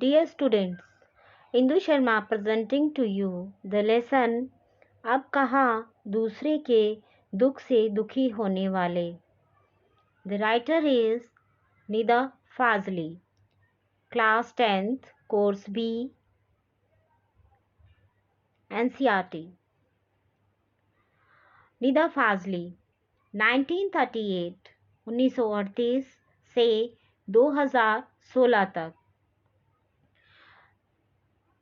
Dear students, Indu Sharma presenting to you the lesson अब कहाँ दूसरे के दुख से दुखी होने वाले. The writer is NIDA FAZLI, Class 10th, Course B, NCERT. NIDA FAZLI 1938 1938 से 2016 तक.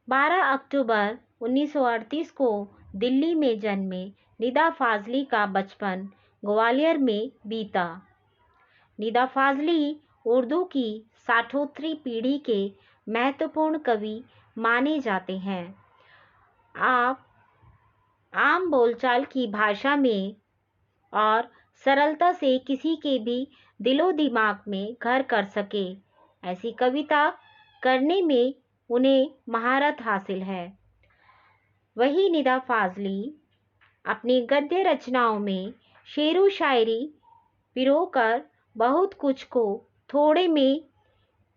12 अक्टूबर 1938 को दिल्ली में जन्मे निदा फाजली का बचपन ग्वालियर में बीता. निदा फाजली उर्दू की साठोत्तरी पीढ़ी के महत्वपूर्ण कवि माने जाते हैं. आप आम बोलचाल की भाषा में और सरलता से किसी के भी दिलो दिमाग में घर कर सके ऐसी कविता करने में उन्हें महारत हासिल है. वही निदा फाजली अपनी गद्य रचनाओं में शेरो शायरी पिरोकर बहुत कुछ को थोड़े में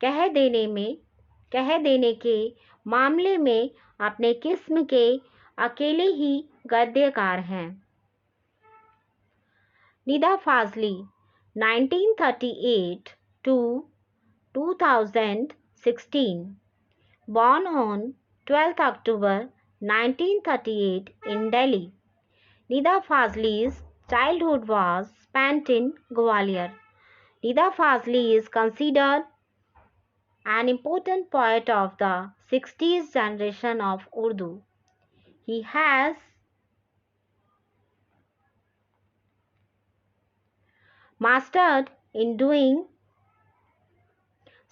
कह देने के मामले में अपने किस्म के अकेले ही गद्यकार हैं. Nida Fazli 1938 to 2016, born on 12th October 1938 in Delhi. Nida Fazli's childhood was spent in Gwalior. Nida Fazli is considered an important poet of the 60s generation of Urdu. He has mastered in doing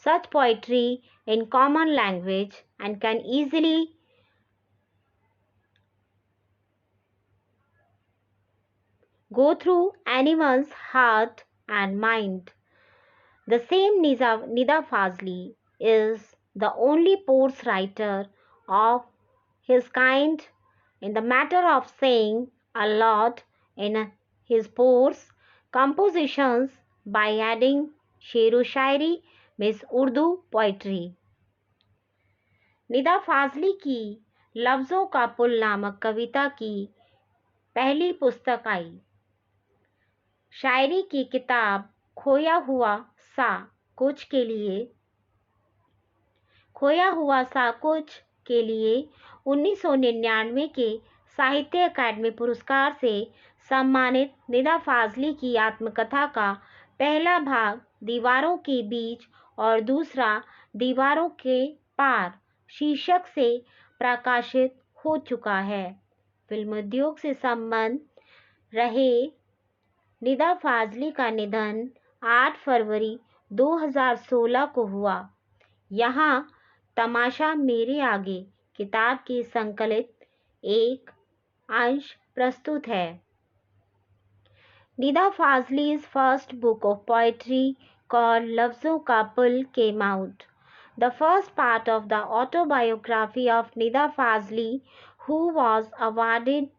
such poetry in common language and can easily go through anyone's heart and mind. The same Nida Fazli is the only prose writer of his kind in the matter of saying a lot in his prose compositions by adding shero shayari miss Urdu poetry. Nida Fazli की लफ्ज़ों का पुल नामक कविता की पहली पुस्तक आई. शायरी की किताब खोया हुआ सा कुछ के लिए 1999 के साहित्य अकादमी पुरस्कार से सम्मानित निदा फाजली की आत्मकथा का पहला भाग दीवारों के बीच और दूसरा दीवारों के पार शीर्षक से प्रकाशित हो चुका है. फिल्म उद्योग से संबंध रहे निदा फाजली का निधन 8 फरवरी 2016 को हुआ. यहाँ तमाशा मेरे आगे किताब के संकलित एक अंश प्रस्तुत है. Nida Fazli's first book of poetry called लफ्ज़ों का पुल came out. The first part of the autobiography of Nida Fazli, who was awarded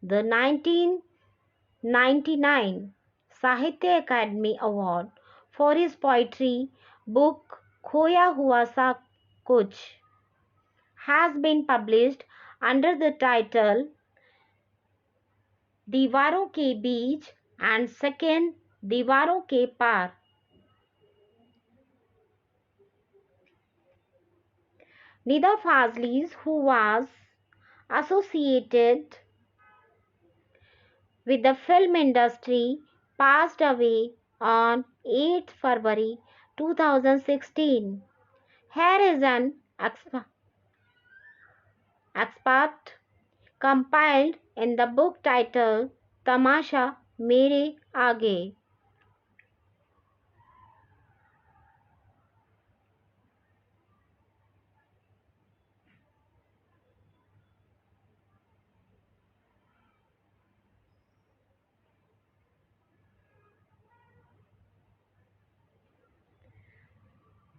the 1999 Sahitya Academy Award for his poetry book खोया हुआ सा कुछ, has been published under the title दीवारों के बीच and second दीवारों के पार. Nida Fazli, who was associated with the film industry, passed away on 8 February 2016. Here is an excerpt compiled in the book titled तमाशा मेरे आगे.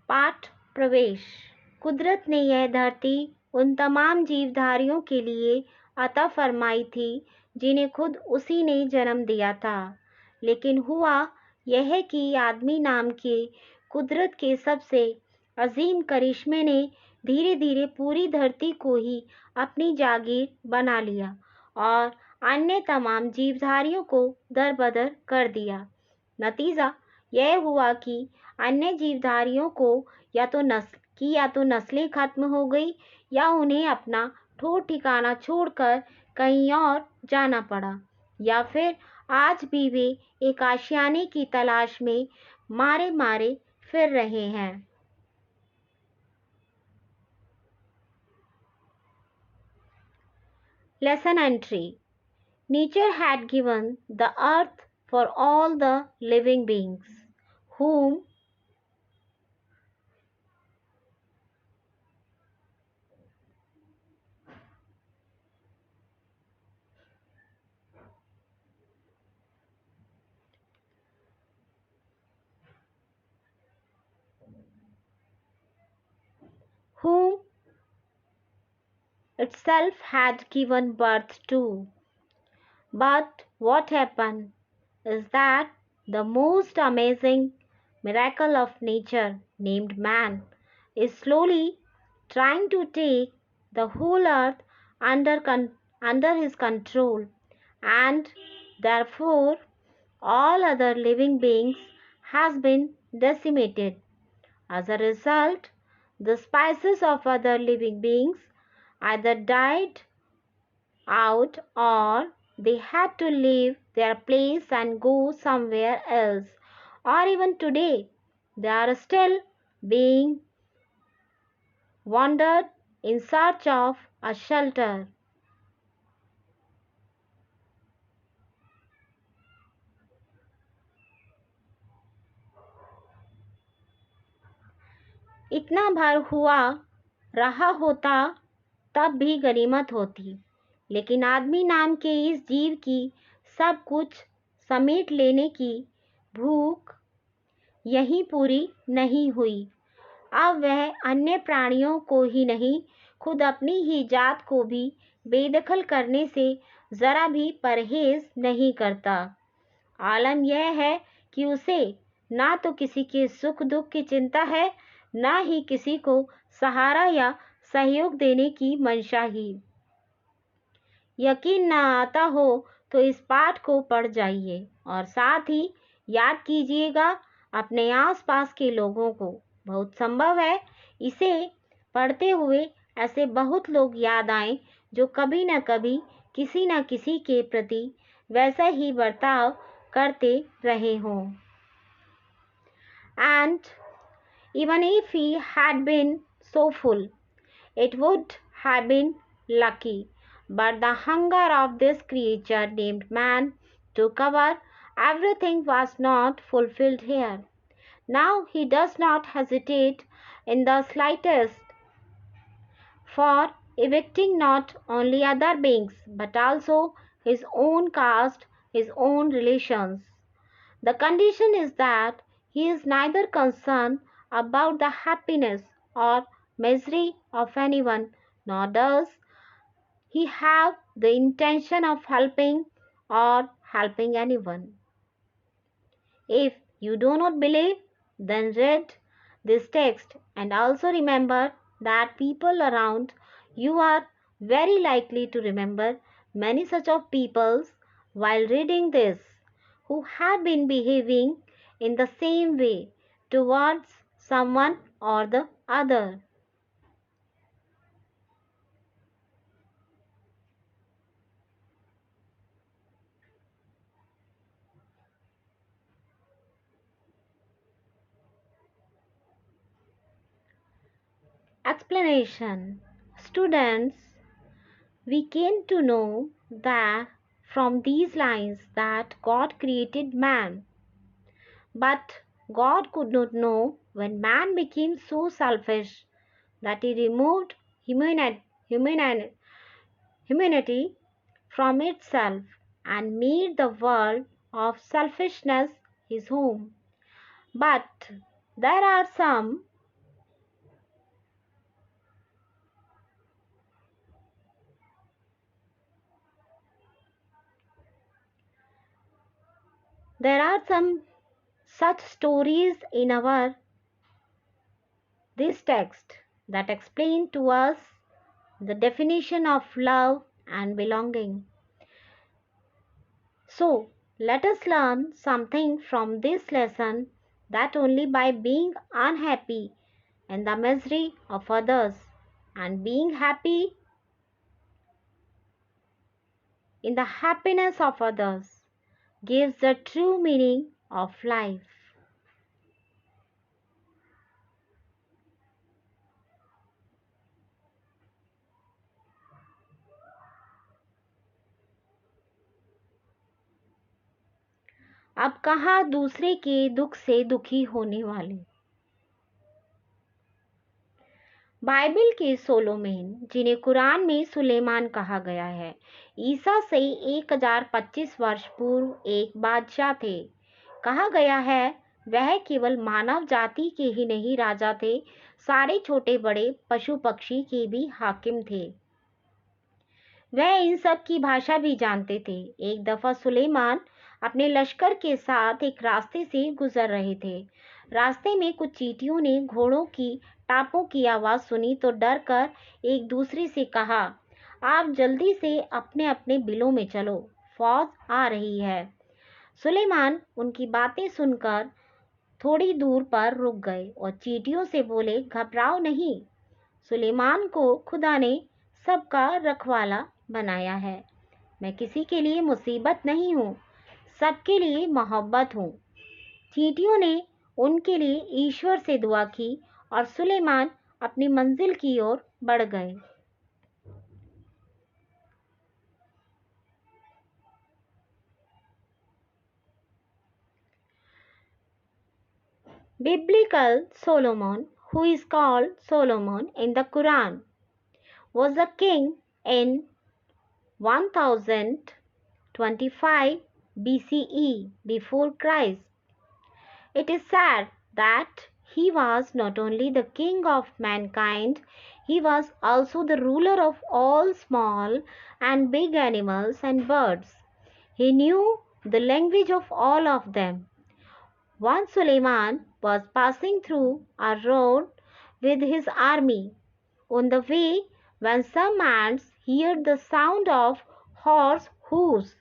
पाठ प्रवेश. कुदरत ने यह धरती उन तमाम जीवधारियों के लिए अता फरमाई थी जिन्हें खुद उसी ने जन्म दिया था. लेकिन हुआ यह कि आदमी नाम के कुदरत के सबसे अजीम करिश्मे ने धीरे धीरे पूरी धरती को ही अपनी जागीर बना लिया और अन्य तमाम जीवधारियों को दरबदर कर दिया। नतीजा यह हुआ कि अन्य जीवधारियों को या तो नस्लें खत्म हो गई या उन्हें अपना ठोर ठिकाना छोड़कर कहीं और जाना पड़ा, या फिर आज भी वे एक आशियाने की तलाश में मारे मारे फिर रहे हैं। Lesson entry. Nature had given the earth for all the living beings, whom itself had given birth to. But what happened is that the most amazing miracle of nature, named man, is slowly trying to take the whole earth under his control, and therefore all other living beings has been decimated. As a result, the species of other living beings either died out or they had to leave their place and go somewhere else, or even today they are still being wandered in search of a shelter. इतना भर हुआ रहा होता तब भी गनीमत होती, लेकिन आदमी नाम के इस जीव की सब कुछ समेट लेने की भूख यहीं पूरी नहीं हुई। अब वह अन्य प्राणियों को ही नहीं, खुद अपनी ही जात को भी बेदखल करने से जरा भी परहेज नहीं करता। आलम यह है कि उसे ना तो किसी के सुख दुख की चिंता है, ना ही किसी को सहारा या सहयोग देने की मंशा ही। यकीन ना आता हो तो इस पाठ को पढ़ जाइए और साथ ही याद कीजिएगा अपने आसपास के लोगों को। बहुत संभव है इसे पढ़ते हुए ऐसे बहुत लोग याद आएं जो कभी न कभी किसी न किसी के प्रति वैसा ही बर्ताव करते रहे हों। And even if he had been so full, it would have been lucky. But the hunger of this creature named man to cover everything was not fulfilled here. Now he does not hesitate in the slightest for evicting not only other beings but also his own caste, his own relations. The condition is that he is neither concerned about the happiness or misery of anyone, nor does he have the intention of helping or helping anyone. If you do not believe, then read this text and also remember that people around you are very likely to remember many such of peoples while reading this who have been behaving in the same way towards someone or the other. Explanation. Students, we came to know that from these lines that God created man. But God could not know when man became so selfish that he removed humanity from itself and made the world of selfishness his home. But there are some such stories in this text. that explain to us the definition of love and belonging. So, let us learn something from this lesson, that only by being unhappy in the misery of others and being happy in the happiness of others gives the true meaning of life. अब कहाँ दूसरे के दुख से दुखी होने वाले। Bible के सोलोमन, जिन्हें कुरान में सुलेमान कहा गया है, ईसा से 1025 वर्ष पूर्व एक बादशाह थे। कहा गया है वह केवल मानव जाति के ही नहीं राजा थे, सारे छोटे बड़े पशु पक्षी के भी हाकिम थे। वह इन सब की भाषा भी जानते थे। एक दफा सुलेमान अपने लश्कर के साथ एक रास्ते से गुजर रहे थे। रास्ते में कुछ चींटियों ने घोड़ों की टापों की आवाज़ सुनी तो डर कर एक दूसरे से कहा, आप जल्दी से अपने अपने बिलों में चलो, फौज आ रही है। सुलेमान उनकी बातें सुनकर थोड़ी दूर पर रुक गए और चींटियों से बोले, घबराओ नहीं, सुलेमान को खुदा ने सबका रखवाला बनाया है। मैं किसी के लिए मुसीबत नहीं हूँ, सबके लिए मोहब्बत हूँ। चींटियों ने उनके लिए ईश्वर से दुआ की और सुलेमान अपनी मंजिल की ओर बढ़ गए। Biblical Solomon, who is called Solomon in the Quran, was a king in 1025 BCE before Christ. It is said that he was not only the king of mankind, he was also the ruler of all small and big animals and birds. He knew the language of all of them. Once Suleiman was passing through a road with his army. On the way, when some ants heard the sound of horse hoofs,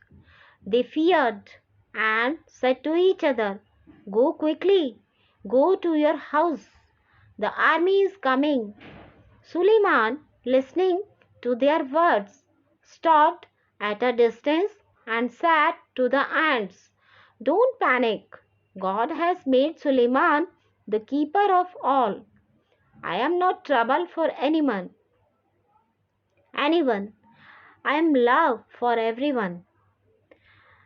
they feared and said to each other, go quickly, go to your house. The army is coming. Suleiman, listening to their words, stopped at a distance and said to the ants, don't panic. God has made Suleiman the keeper of all. I am not trouble for anyone. I am love for everyone.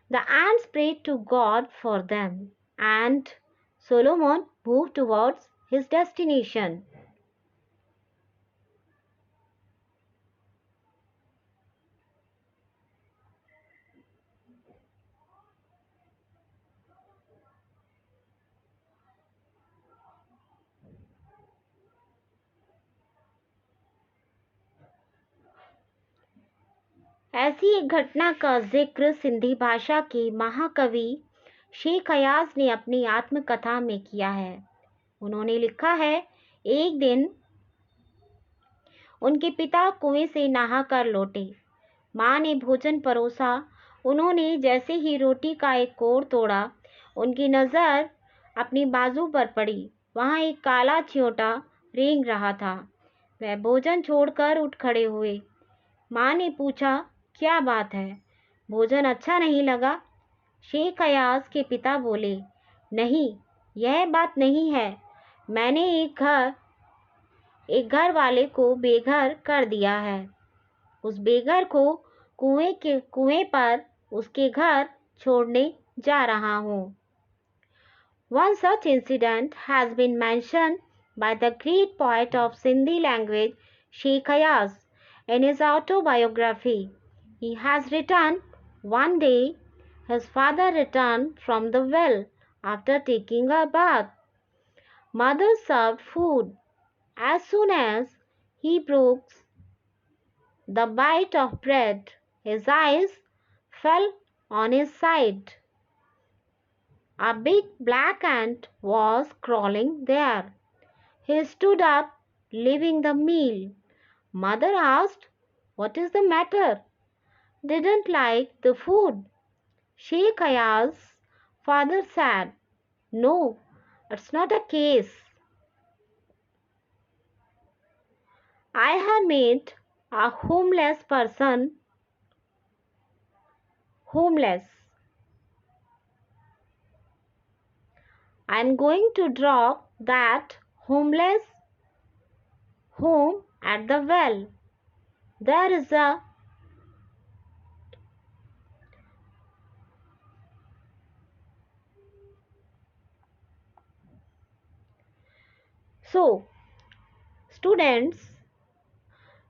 The ants prayed to God for them, and Solomon moved towards his destination. ऐसी एक घटना का जिक्र सिंधी भाषा के महाकवि शेख अयाज ने अपनी आत्मकथा में किया है। उन्होंने लिखा है, एक दिन उनके पिता कुएं से नहाकर लौटे। माँ ने भोजन परोसा। उन्होंने जैसे ही रोटी का एक कोर तोड़ा, उनकी नज़र अपनी बाजू पर पड़ी। वहाँ एक काला चियोटा रेंग रहा था। वह भोजन छोड़कर उठ खड़े हुए। माँ ने पूछा, क्या बात है, भोजन अच्छा नहीं लगा? शेख अयाज के पिता बोले, नहीं, यह बात नहीं है। मैंने एक घर वाले को बेघर कर दिया है। उस बेघर को कुएं पर उसके घर छोड़ने जा रहा हूँ। One such incident has been mentioned by the great poet of Sindhi language, Sheikh Ayaz, in his autobiography. He has written, one day his father returned from the well after taking a bath. Mother served food. As soon as he broke the bite of bread, his eyes fell on his side. A big black ant was crawling there. He stood up leaving the meal. Mother asked, "What is the matter?" "Didn't like the food." Sheikh Ayaz's father said, "No, it's not a case. I have made a homeless person homeless. I am going to drop that homeless home at the well. There is a so students,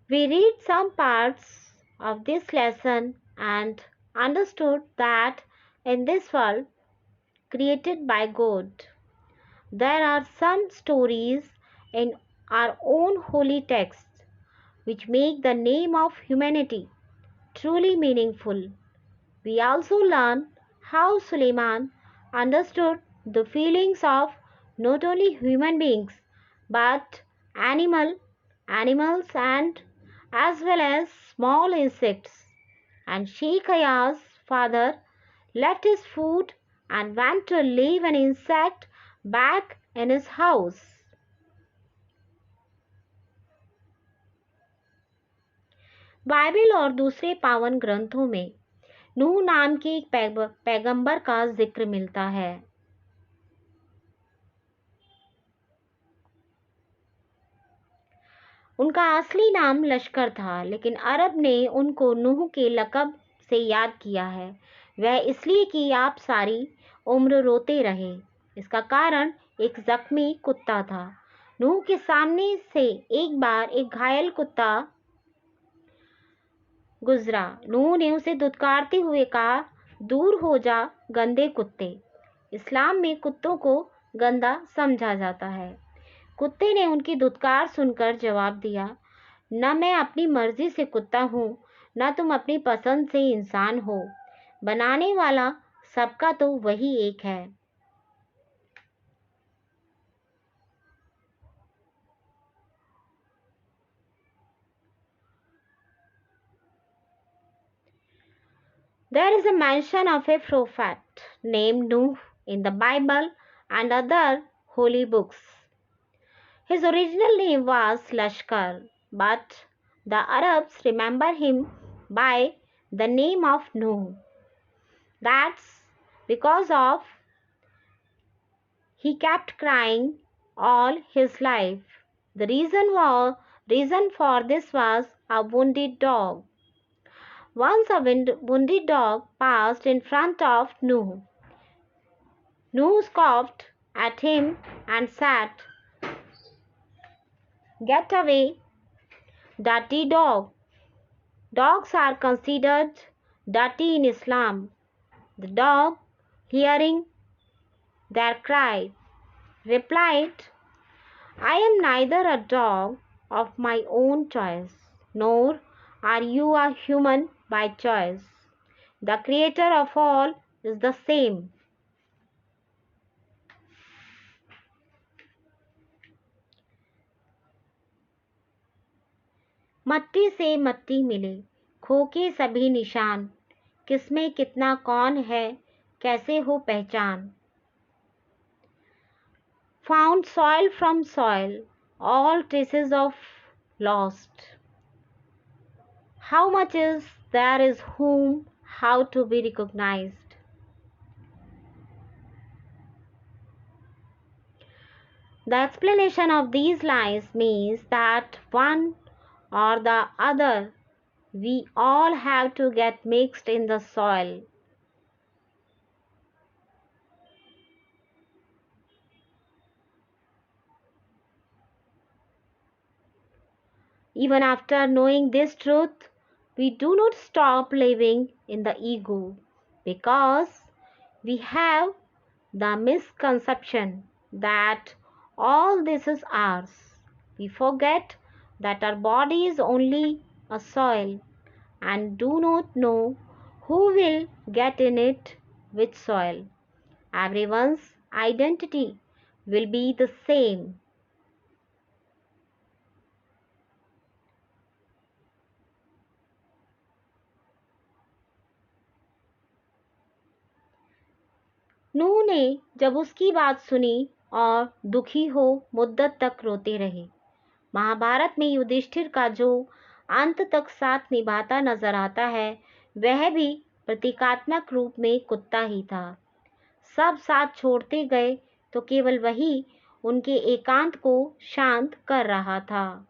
we read some parts of this lesson and understood that in this world created by God, there are some stories in our own holy texts which make the name of humanity truly meaningful. We also learn how Suleiman understood the feelings of not only human beings but animals and as well as small insects. And Sheikh Ayaz's father left his food and went to leave an insect back in his house. Bible और दूसरे पावन ग्रंथों में नूह नाम के एक पैगंबर का जिक्र मिलता है। उनका असली नाम लश्कर था, लेकिन अरब ने उनको नूह के लक़ब से याद किया है। वह इसलिए कि आप सारी उम्र रोते रहे। इसका कारण एक जख्मी कुत्ता था। नूह के सामने से एक बार एक घायल कुत्ता गुजरा। नूह ने उसे धुतकारते हुए कहा, "दूर हो जा गंदे कुत्ते।" इस्लाम में कुत्तों को गंदा समझा जाता है। कुत्ते ने उनकी धुतकार सुनकर जवाब दिया, "न मैं अपनी मर्जी से कुत्ता हूँ, न तुम अपनी पसंद से इंसान हो। बनाने वाला सबका तो वही एक है।" There is a mention of a prophet named Nuh in the Bible and other holy books. His original name was Lashkar, but the Arabs remember him by the name of Nuh. That's because of he kept crying all his life. The reason for this was a wounded dog. Once a wounded dog passed in front of Nuh. Nuh scoffed at him and said, "Get away, dirty dog." Dogs are considered dirty in Islam. The dog, hearing their cry, replied, "I am neither a dog of my own choice, nor are you a human by choice. The creator of all is the same." मट्टी से मट्टी मिले, खो के सभी निशान, किसमें कितना कौन है, कैसे हो पहचान। Found soil from soil, all traces of lost. How much is there is whom, how to be recognized. The explanation of these lines means that one or the other, we all have to get mixed in the soil. Even after knowing this truth, we do not stop living in the ego because we have the misconception that all this is ours. We forget that our body is only a soil and do not know who will get in it with soil. Everyone's identity will be the same. नूह ने जब उसकी बात सुनी और दुखी हो मुद्दत तक रोते रहे। महाभारत में युधिष्ठिर का जो अंत तक साथ निभाता नजर आता है, वह भी प्रतीकात्मक रूप में कुत्ता ही था। सब साथ छोड़ते गए तो केवल वही उनके एकांत को शांत कर रहा था।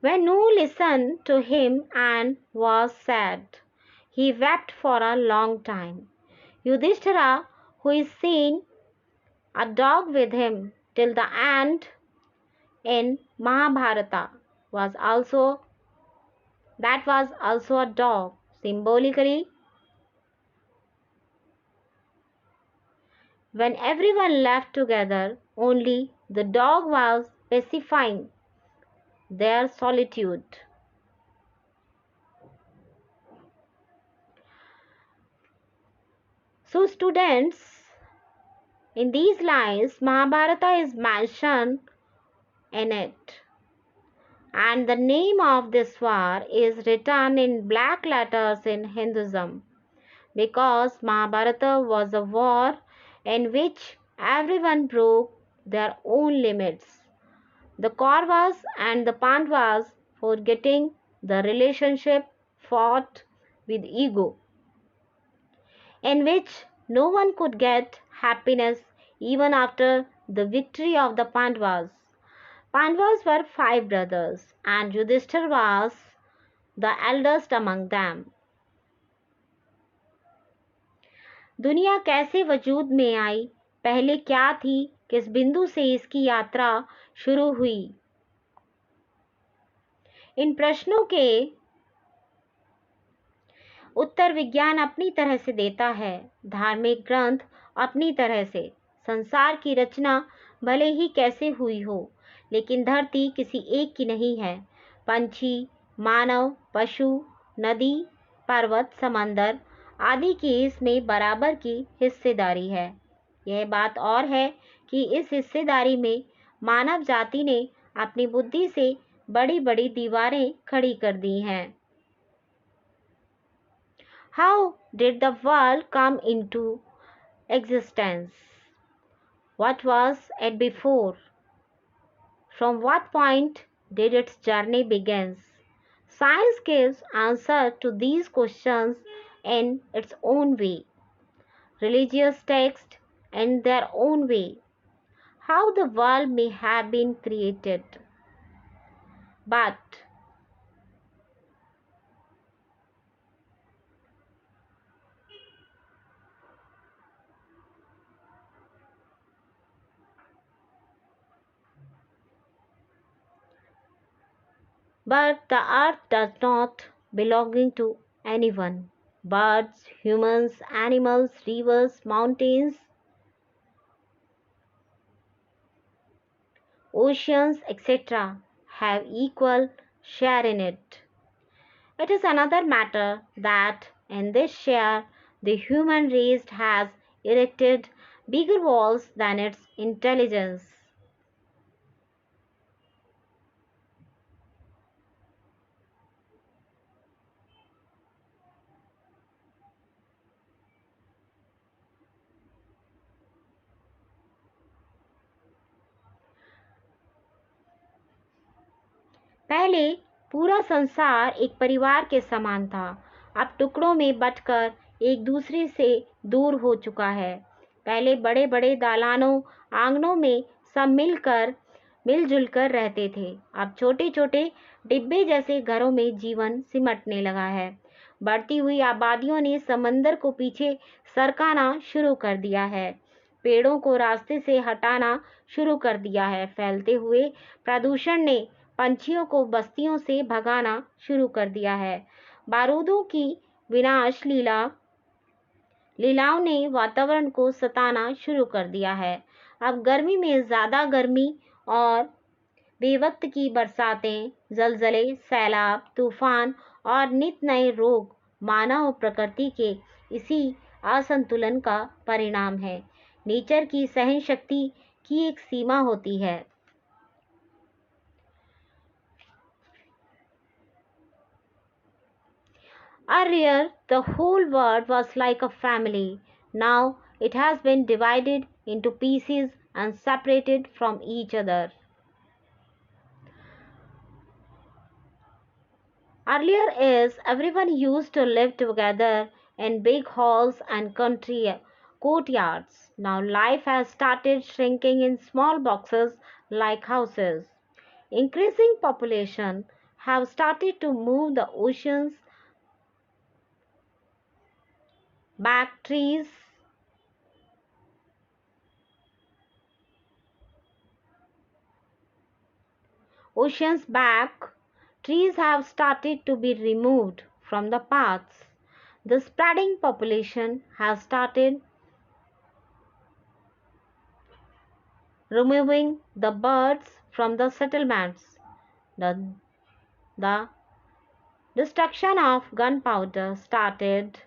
When Noah listened to him and was sad, he wept for a long time. Yudhishthira, who is seen a dog with him till the end in Mahabharata, was also a dog. Symbolically, when everyone left together, only the dog was specifying their solitude. So students, in these lines, Mahabharata is mentioned in it. And the name of this war is written in black letters in Hinduism, because Mahabharata was a war in which everyone broke their own limits. The Kauravas and the Pandavas, forgetting the relationship, fought with ego, in which no one could get happiness even after the victory of the Pandavas. Pandavas were 5 brothers, and Yudhishthira was the eldest among them. दुनिया कैसे वजूद में आई, पहले क्या थी, किस बिंदु से इसकी यात्रा शुरू हुई? इन प्रश्नों के उत्तर विज्ञान अपनी तरह से देता है, धार्मिक ग्रंथ अपनी तरह से। संसार की रचना भले ही कैसे हुई हो, लेकिन धरती किसी एक की नहीं है। पंछी, मानव, पशु, नदी, पर्वत, समंदर आदि की इसमें बराबर की हिस्सेदारी है। यह बात और है कि इस हिस्सेदारी में मानव जाति ने अपनी बुद्धि से बड़ी बड़ी दीवारें खड़ी कर दी हैं। How did the world come into existence? What was it before? From what point did its journey begin? Science gives answer to these questions in its own way. Religious texts in their own way. How the world may have been created. But the earth does not belong to anyone. Birds, humans, animals, rivers, mountains, oceans, etc. have equal share in it. It is another matter that in this share the human race has erected bigger walls than its intelligence. पहले पूरा संसार एक परिवार के समान था, अब टुकड़ों में बंटकर एक दूसरे से दूर हो चुका है। पहले बड़े बड़े दालानों, आंगनों में सब मिलजुल कर रहते थे, अब छोटे छोटे डिब्बे जैसे घरों में जीवन सिमटने लगा है। बढ़ती हुई आबादियों ने समंदर को पीछे सरकाना शुरू कर दिया है, पेड़ों को रास्ते से हटाना शुरू कर दिया है। फैलते हुए प्रदूषण ने पंछियों को बस्तियों से भगाना शुरू कर दिया है। बारूदों की विनाश लीलाओं ने वातावरण को सताना शुरू कर दिया है। अब गर्मी में ज़्यादा गर्मी और बेवक्त की बरसातें, जलजले, सैलाब, तूफान और नित नए रोग मानव प्रकृति के इसी असंतुलन का परिणाम है। नेचर की सहन शक्ति की एक सीमा होती है। Earlier, the whole world was like a family. Now, it has been divided into pieces and separated from each other. Earlier is everyone used to live together in big halls and country courtyards. Now life has started shrinking in small boxes like houses. Increasing population have started to move the back trees oceans back. Trees have started to be removed from the paths. The spreading population has started removing the birds from the settlements. The destruction of gunpowder started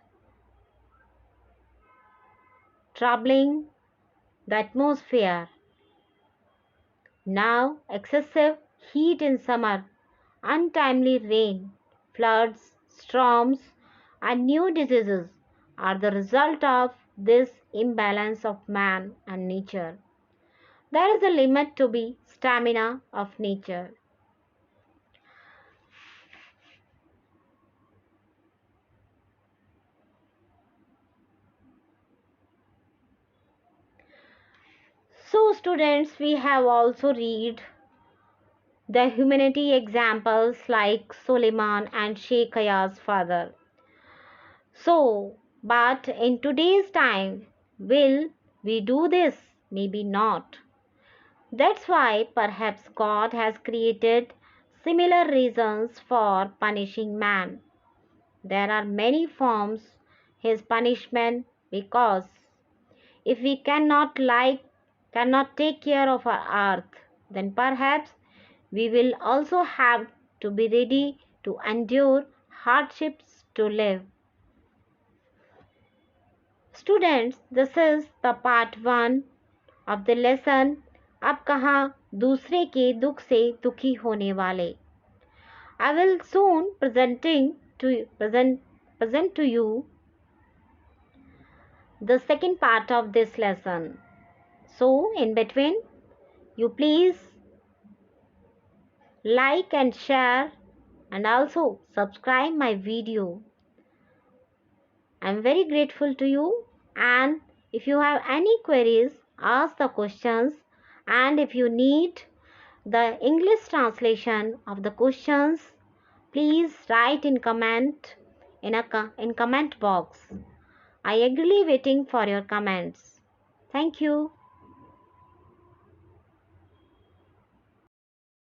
troubling the atmosphere. Now, excessive heat in summer, untimely rain, floods, storms, and new diseases are the result of this imbalance of man and nature. There is a limit to the stamina of nature. So, students, we have also read the humanity examples like Suleiman and Sheikh Aya's father. So, but in today's time, will we do this? Maybe not. That's why perhaps God has created similar reasons for punishing man. There are many forms his punishment because if we cannot take care of our earth, then perhaps we will also have to be ready to endure hardships to live. Students, this is the part 1 of the lesson अब कहाँ दूसरे के दुख से दुखी होने वाले. I will soon present to you the second part of this lesson. So in between, you please like and share and also subscribe my video. I'm very grateful to you, and if you have any queries, ask the questions, and if you need the English translation of the questions, please write in comment in comment box. I eagerly waiting for your comments. Thank you.